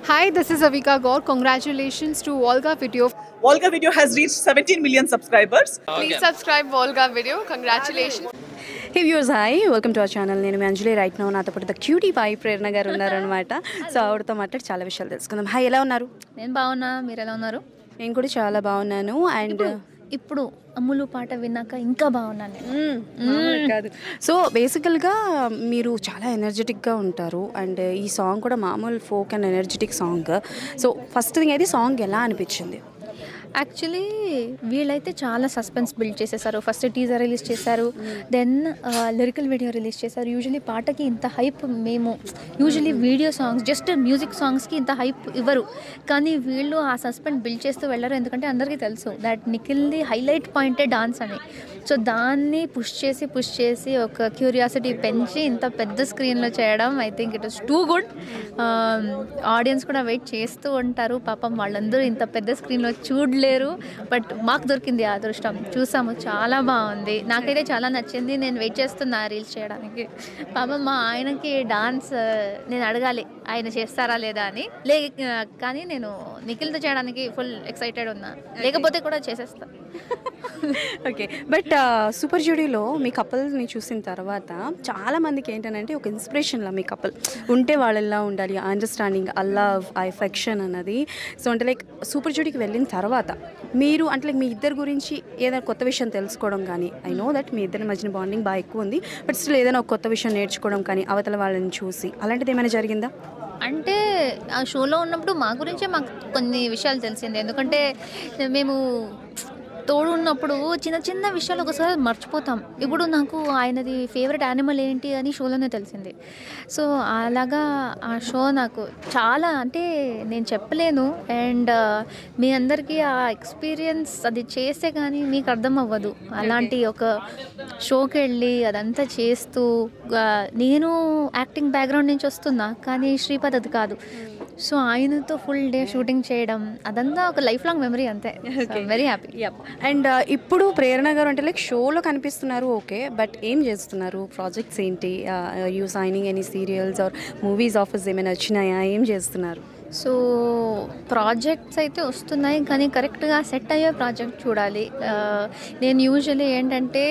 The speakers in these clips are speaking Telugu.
Hi, this is Avika Gaur. Congratulations to Volga Video. Volga Video has reached 17 million subscribers. Please subscribe Volga Video. Congratulations. Hey views hi welcome to our channel. నేను మీ అంజలి. రైట్ నౌ నాతో పాటు ద క్యూటీ పై ప్రేరణ గారు ఉన్నారనమాట. సో ఆవిడతో మాట్లాడి చాలా విషయాలు తెలుసుకుందాం. హాయ్, ఎలా ఉన్నారు? నేను బాగున్నా, మీరు ఎలా ఉన్నారు? నేను కూడా చాలా బాగున్నాను. అండ్ ఇప్పుడు అమ్ములు పాట విన్నాక ఇంకా బాగున్నాను నేను. కాదు, సో బేసికల్గా మీరు చాలా ఎనర్జెటిక్గా ఉంటారు. అండ్ ఈ సాంగ్ కూడా మామూలు folk and energetic song. So first thing అయితే సాంగ్ ఎలా అనిపించింది? యాక్చువల్లీ వీళ్ళైతే చాలా సస్పెన్స్ బిల్డ్ చేసేసారు. ఫస్ట్ టీజర్ రిలీజ్ చేశారు, దెన్ లిరికల్ వీడియో రిలీజ్ చేశారు. యూజువలీ పాటకి ఇంత హైప్ మేము usually video songs just music సాంగ్స్కి ఇంత హైప్ ఇవ్వరు, కానీ వీళ్ళు ఆ సస్పెన్స్ బిల్డ్ చేస్తూ వెళ్ళరు. ఎందుకంటే అందరికీ తెలుసు దట్ నిఖిల్ది హైలైట్ పాయింటే డాన్స్ అని. సో దాన్ని పుష్ చేసి ఒక క్యూరియాసిటీ పెంచి ఇంత పెద్ద స్క్రీన్లో చేయడం, I think it is too good. Audience కూడా వెయిట్ చేస్తూ ఉంటారు. పాపం వాళ్ళందరూ ఇంత పెద్ద స్క్రీన్లో చూడలేరు, బట్ మాకు దొరికింది ఆ అదృష్టం. చూసాము, చాలా బాగుంది. నాకైతే చాలా నచ్చింది. నేను వెయిట్ చేస్తున్నా రీల్స్ చేయడానికి. పాపం మా ఆయనకి డాన్స్ నేను అడగాలి ఆయన చేస్తారా లేదా అని, కానీ నేను నిఖిల్తో చేయడానికి ఫుల్ ఎక్సైటెడ్ ఉన్నా, లేకపోతే కూడా చేసేస్తాను. ఓకే, బట్ సూపర్ జూడీలో మీ కపుల్ని చూసిన తర్వాత చాలా మందికి ఏంటంటే ఒక ఇన్స్పిరేషన్లా మీ కపుల్ ఉంటే వాళ్ళెలా ఉండాలి, అండర్స్టాండింగ్, లవ్, ఎఫెక్షన్ అన్నది. సో అంటే లైక్ సూపర్ జూడీకి వెళ్ళిన తర్వాత మీరు అంటే లైక్ మీ ఇద్దరి గురించి ఏదైనా కొత్త విషయం తెలుసుకోవడం కానీ, ఐ నో దట్ మీ ఇద్దరి మధ్యన బాండింగ్ బాగా ఎక్కువ ఉంది, బట్ స్టిల్ ఏదైనా ఒక కొత్త విషయం నేర్చుకోవడం కానీ అవతల వాళ్ళని చూసి అలాంటిది ఏమైనా జరిగిందా? అంటే ఆ షోలో ఉన్నప్పుడు మా గురించే మాకు కొన్ని విషయాలు తెలిసింది. ఎందుకంటే మేము తోడు ఉన్నప్పుడు చిన్న విషయాలు ఒకసారి మర్చిపోతాం. ఇప్పుడు నాకు ఆయనది ఫేవరెట్ యానిమల్ ఏంటి అని షోలోనే తెలిసింది. సో అలాగా ఆ షో నాకు చాలా అంటే నేను చెప్పలేను. అండ్ మీ అందరికీ ఆ ఎక్స్పీరియన్స్ అది చేస్తే కానీ మీకు అర్థం అవ్వదు. అలాంటి ఒక షోకి వెళ్ళి అదంతా చేస్తూ, నేను యాక్టింగ్ బ్యాక్గ్రౌండ్ నుంచి వస్తున్నా, కానీ శ్రీపద్ అది కాదు. సో ఆయనతో ఫుల్ డే షూటింగ్ చేయడం అదంతా ఒక లైఫ్ లాంగ్ మెమరీ అంతే. Very happy. అండ్ ఇప్పుడు ప్రేరణ గారు అంటే లైక్ షోలో కనిపిస్తున్నారు, ఓకే, బట్ ఏం చేస్తున్నారు? ప్రాజెక్ట్స్ ఏంటి? You signing any serials or movies offers ఏమైనా వచ్చినాయా? ఏం చేస్తున్నారు? సో ప్రాజెక్ట్స్ అయితే వస్తున్నాయి, కానీ కరెక్ట్గా సెట్ అయ్యే ప్రాజెక్ట్ చూడాలి. నేను యూజువల్లీ ఏంటంటే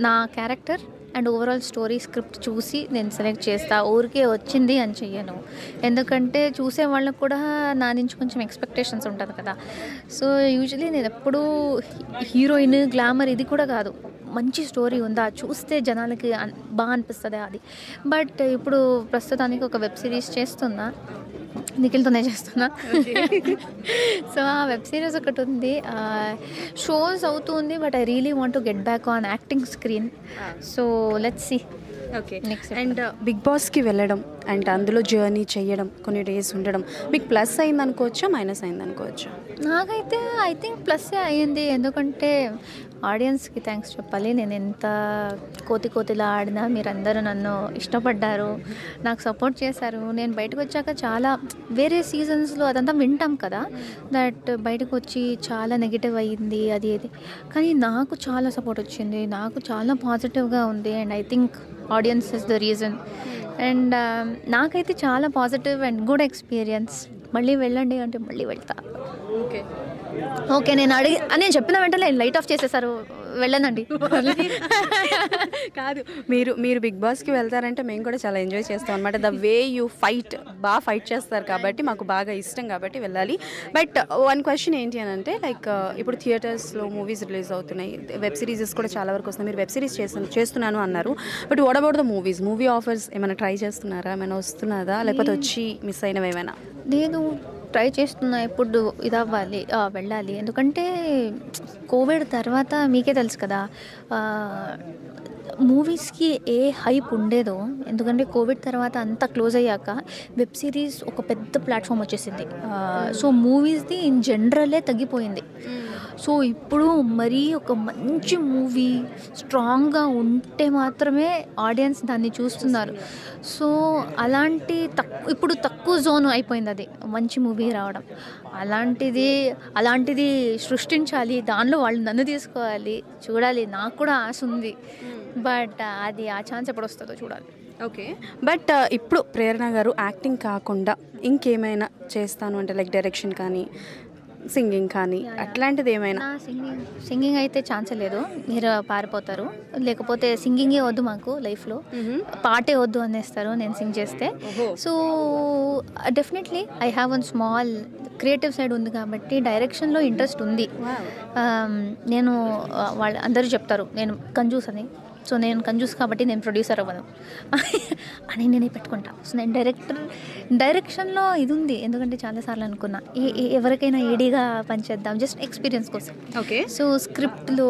నా character and overall story script చూసి నేను సెలెక్ట్ చేస్తా. ఊరికే వచ్చింది అని చెయ్యను, ఎందుకంటే చూసే వాళ్ళకు కూడా నా నుంచి కొంచెం ఎక్స్పెక్టేషన్స్ ఉంటుంది కదా. సో యూజువలీ నేను ఎప్పుడూ హీరోయిన్, గ్లామర్ ఇది కూడా కాదు, మంచి స్టోరీ ఉందా చూస్తే జనాలకి బాగా అనిపిస్తుంది అది. బట్ ఇప్పుడు ప్రస్తుతానికి ఒక వెబ్ సిరీస్ చేస్తున్నా, నిఖిల్తోనే చేస్తున్నా. సో ఆ వెబ్ సిరీస్ ఒకటి ఉంది, షోస్ అవుతుంది, but I really want to get back on acting screen. So let's see. Okay, and Bigg బాస్కి వెళ్ళడం అండ్ అందులో జర్నీ చేయడం, కొన్ని డేస్ ఉండడం మీకు ప్లస్ అయింది అనుకోవచ్చా, మైనస్ అయింది అనుకోవచ్చా? నాకైతే ఐ థింక్ ప్లస్సే అయ్యింది. ఎందుకంటే ఆడియన్స్కి థ్యాంక్స్ చెప్పాలి. నేను ఎంత కోతిలా ఆడినా మీరందరూ నన్ను ఇష్టపడ్డారు, నాకు సపోర్ట్ చేశారు. నేను బయటకు వచ్చాక చాలా వేరే సీజన్స్లో అదంతా వింటాం కదా, దట్ బయటకు వచ్చి చాలా నెగిటివ్ అయ్యింది అది ఇది, కానీ నాకు చాలా సపోర్ట్ వచ్చింది, నాకు చాలా పాజిటివ్గా ఉంది. And I think audience is the reason. And నాకైతే చాలా పాజిటివ్ అండ్ గుడ్ ఎక్స్పీరియన్స్. మళ్ళీ వెళ్ళండి అంటే మళ్ళీ వెళ్తా. ఓకే నేను చెప్పిన వెంటనే లైట్ ఆఫ్ చేసేసారు, వెళ్ళనండి. కాదు, మీరు బిగ్ బాస్కి వెళ్తారంటే మేము కూడా చాలా ఎంజాయ్ చేస్తాం అనమాట. ద వే యూ బాగా ఫైట్ చేస్తారు కాబట్టి మాకు బాగా ఇష్టం కాబట్టి వెళ్ళాలి. బట్ వన్ క్వశ్చన్ ఏంటి అని అంటే లైక్ ఇప్పుడు థియేటర్స్లో మూవీస్ రిలీజ్ అవుతున్నాయి, వెబ్ సిరీసెస్ కూడా చాలా వరకు వస్తున్నాయి. మీరు వెబ్ సిరీస్ చేస్తున్నాను అన్నారు, but what about the movie offers ఏమైనా ట్రై చేస్తున్నారా? ఏమైనా వస్తున్నదా, లేకపోతే వచ్చి మిస్ అయినవి ఏమైనా? నేను ట్రై చేస్తున్నా, ఎప్పుడు ఇదవ్వాలి వెళ్ళాలి. ఎందుకంటే కోవిడ్ తర్వాత మీకే తెలుసు కదా మూవీస్కి ఏ హైప్ ఉండేదో. ఎందుకంటే కోవిడ్ తర్వాత అంతా క్లోజ్ అయ్యాక వెబ్ సిరీస్ ఒక పెద్ద ప్లాట్ఫామ్ వచ్చేసింది. సో మూవీస్ది ఇన్ జనరలే తగ్గిపోయింది. సో ఇప్పుడు మరీ ఒక మంచి మూవీ స్ట్రాంగ్గా ఉంటే మాత్రమే ఆడియన్స్ దాన్ని చూస్తున్నారు. సో ఇప్పుడు తక్కువ జోన్ అయిపోయింది అది మంచి మూవీ రావడం. అలాంటిది సృష్టించాలి, దానిలో వాళ్ళు నన్ను తీసుకోవాలి, చూడాలి. నాకు కూడా ఆశ ఉంది, బట్ అది ఆ ఛాన్స్ ఎప్పుడు వస్తుందో చూడాలి. ఓకే, బట్ ఇప్పుడు ప్రేరణ గారు యాక్టింగ్ కాకుండా ఇంకేమైనా చేస్తాను అంటే లైక్ డైరెక్షన్ కానీ సింగింగ్ కానీ అట్లాంటిది ఏమైనా? సింగింగ్ అయితే ఛాన్సే లేదు, మీరు పారిపోతారు. లేకపోతే సింగింగే వద్దు మాకు లైఫ్లో, పాటే వద్దు అనేస్తారు నేను సింగ్ చేస్తే. So definitely I have one small creative side ఉంది కాబట్టి డైరెక్షన్లో ఇంట్రెస్ట్ ఉంది. నేను వాళ్ళు అందరూ చెప్తారు నేను కంజూస్ అని. సో నేను కంజూస్ కాబట్టి నేను ప్రొడ్యూసర్ అవ్వను అని నేనే పెట్టుకుంటా. సో నేను డైరెక్షన్లో ఇది ఉంది, ఎందుకంటే చాలాసార్లు అనుకున్నా ఎవరికైనా ఏడీగా పనిచేద్దాం జస్ట్ ఎక్స్పీరియన్స్ కోసం. ఓకే, సో స్క్రిప్ట్లో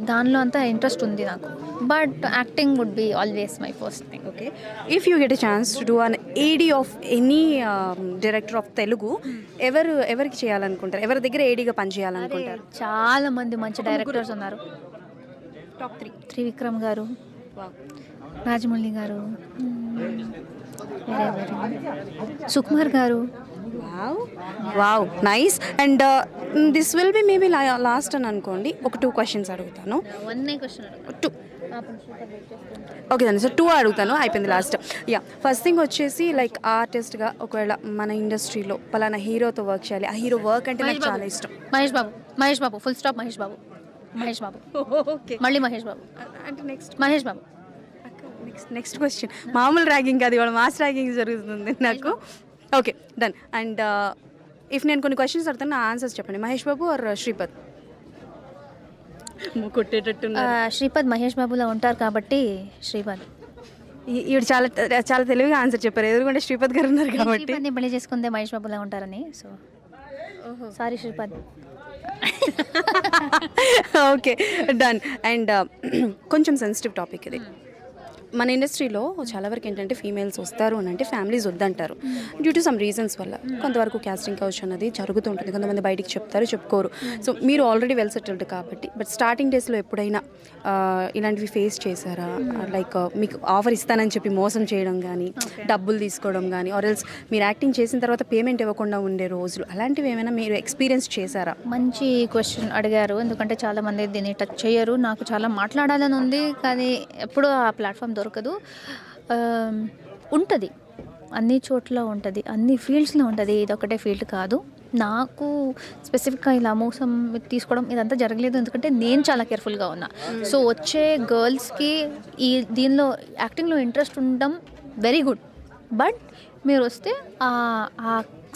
దానిలో అంతా ఇంట్రెస్ట్ ఉంది నాకు, but acting would be always my first thing. Okay, if you get a chance to do an AD of any director of Telugu, ఎవరికి చేయాలనుకుంటారు? ఎవరి దగ్గర ఏడీగా పనిచేయాలనుకుంటారు? చాలా మంది మంచి డైరెక్టర్స్ ఉన్నారు. టాప్ 3. త్రివిక్రమ్ గారు, రాజమౌళి గారు, సుకుమార్ గారు. Wow, nice. And this will be maybe last అని అనుకోండి. ఒక 2 క్వశ్చన్స్ అడుగుతాను. 2. ఓకే దాన్ని సార్ 2 అడుగుతాను, అయిపోయింది లాస్ట్. యా, ఫస్ట్ థింగ్ వచ్చేసి లైక్ ఆర్టిస్ట్గా ఒకవేళ మన ఇండస్ట్రీలో పలానా హీరోతో వర్క్ చేయాలి, ఆ హీరో వర్క్ అంటే నాకు చాలా ఇష్టం. Mahesh Babu full stop. Mahesh Babu okay, మళ్ళీ మహేష్ బాబు అంటే మహేష్ బాబు. నెక్స్ట్ క్వశ్చన్ మామూలు ర్యాగింగ్ కాదు, ఇవాళ మాస్ ర్యాగింగ్ జరుగుతుంది నాకు. Okay done. అండ్ ఇఫ్ నేను కొన్ని క్వశ్చన్స్ అడుగుతాను, నా ఆన్సర్స్ చెప్పండి. మహేష్ బాబు ఆర్ శ్రీపద్? కొట్టేటట్టు శ్రీపద్ మహేష్ బాబులో ఉంటారు కాబట్టి శ్రీపద్. ఈవిడ చాలా చాలా తెలివిగా ఆన్సర్ చెప్పారు, ఎదురుకుంటే శ్రీపద్ గారు ఉన్నారు కాబట్టి. శ్రీపద్ని పెళ్లి చేసుకుందే మహేష్ బాబులో ఉంటారని. So sorry Sripad. Okay done. And కొంచెం సెన్సిటివ్ టాపిక్ ఇది. మన ఇండస్ట్రీలో చాలా వరకు ఏంటంటే ఫీమేల్స్ వస్తారు అని అంటే ఫ్యామిలీస్ వద్దంటారు డ్యూ టు సమ్ రీజన్స్ వల్ల. కొంతవరకు క్యాస్టింగ్ కౌచ్ అనేది జరుగుతుంటుంది, కొంతమంది బయటికి చెప్తారు, చెప్పుకోరు. సో మీరు ఆల్రెడీ వెల్ సెటిల్డ్ కాబట్టి, బట్ స్టార్టింగ్ డేస్లో ఎప్పుడైనా ఇలాంటివి ఫేస్ చేశారా? లైక్ మీకు ఆఫర్ ఇస్తానని చెప్పి మోసం చేయడం కానీ, డబ్బులు తీసుకోవడం కానీ, ఆర్ ఎల్స్ మీరు యాక్టింగ్ చేసిన తర్వాత పేమెంట్ ఇవ్వకుండా ఉండే రోజులు, అలాంటివి ఏమైనా మీరు ఎక్స్పీరియన్స్ చేశారా? మంచి క్వశ్చన్ అడిగారు, ఎందుకంటే చాలామంది దీన్ని టచ్ చేయరు. నాకు చాలా మాట్లాడాలని ఉంది కానీ ఎప్పుడూ ఆ ప్లాట్ఫామ్ దొరకదు. ఉంటుంది, అన్ని చోట్ల ఉంటుంది, అన్ని ఫీల్డ్స్లో ఉంటుంది, ఇది ఒకటే ఫీల్డ్ కాదు. నాకు స్పెసిఫిక్గా ఇలా మోసం తీసుకోవడం ఇదంతా జరగలేదు, ఎందుకంటే నేను చాలా కేర్ఫుల్గా ఉన్నా. సో వచ్చే గర్ల్స్కి దీనిలో యాక్టింగ్లో ఇంట్రెస్ట్ ఉండడం వెరీ గుడ్, బట్ మీరు వస్తే ఆ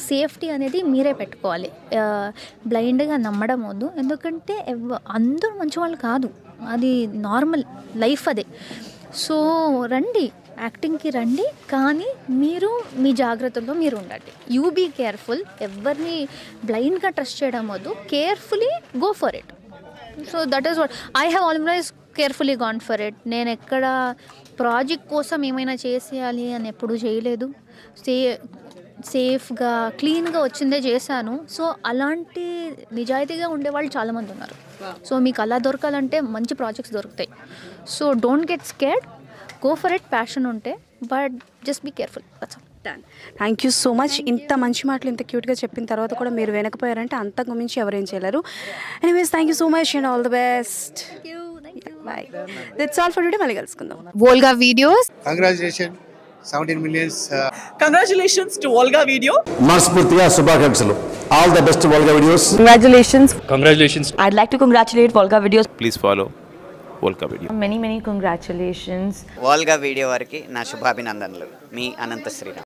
సేఫ్టీ అనేది మీరే పెట్టుకోవాలి. బ్లైండ్గా నమ్మడం వద్దు, ఎందుకంటే అందరూ మంచివాళ్ళు కాదు, అది నార్మల్ లైఫ్ అదే. సో రండి, యాక్టింగ్కి రండి, కానీ మీరు మీ జాగ్రత్తల్లో మీరు ఉండండి. యూ బీ కేర్ఫుల్, ఎవరిని బ్లైండ్గా ట్రస్ట్ చేయడం వద్దు, carefully go for it. So that is what I have always carefully gone for it. నేను ఎక్కడ ప్రాజెక్ట్ కోసం ఏమైనా చేసేయాలి అని ఎప్పుడూ చేయలేదు. సేఫ్గా క్లీన్గా వచ్చిందే చేశాను. సో అలాంటి నిజాయితీగా ఉండేవాళ్ళు చాలామంది ఉన్నారు. సో మీకు అలా దొరకాలంటే మంచి ప్రాజెక్ట్స్ దొరుకుతాయి. So don't get scared, go for it, passion ఉంటే, but just be careful. Thank you so much. ఇంత మంచి మాటలు ఇంత క్యూట్గా చెప్పిన తర్వాత కూడా మీరు వెనకపోయారంటే అంతకు మించి ఎవరేం చేయలేరు. Anyways thank you so much and all the best. Bye. That's all for today. మళ్ళీ కలుసుకుందాం. Volga videos. Congratulations, 17 millions. Congratulations to Volga Video. మనస్ఫూర్తిగా శుభాకాంక్షలు. All the best Volga videos. Congratulations. I'd like to congratulate Volga videos. Please follow Volga Video. Many congratulations. Volga Video వారికి నా శుభాభినందనలు. మీ అనంత శ్రీరామ్.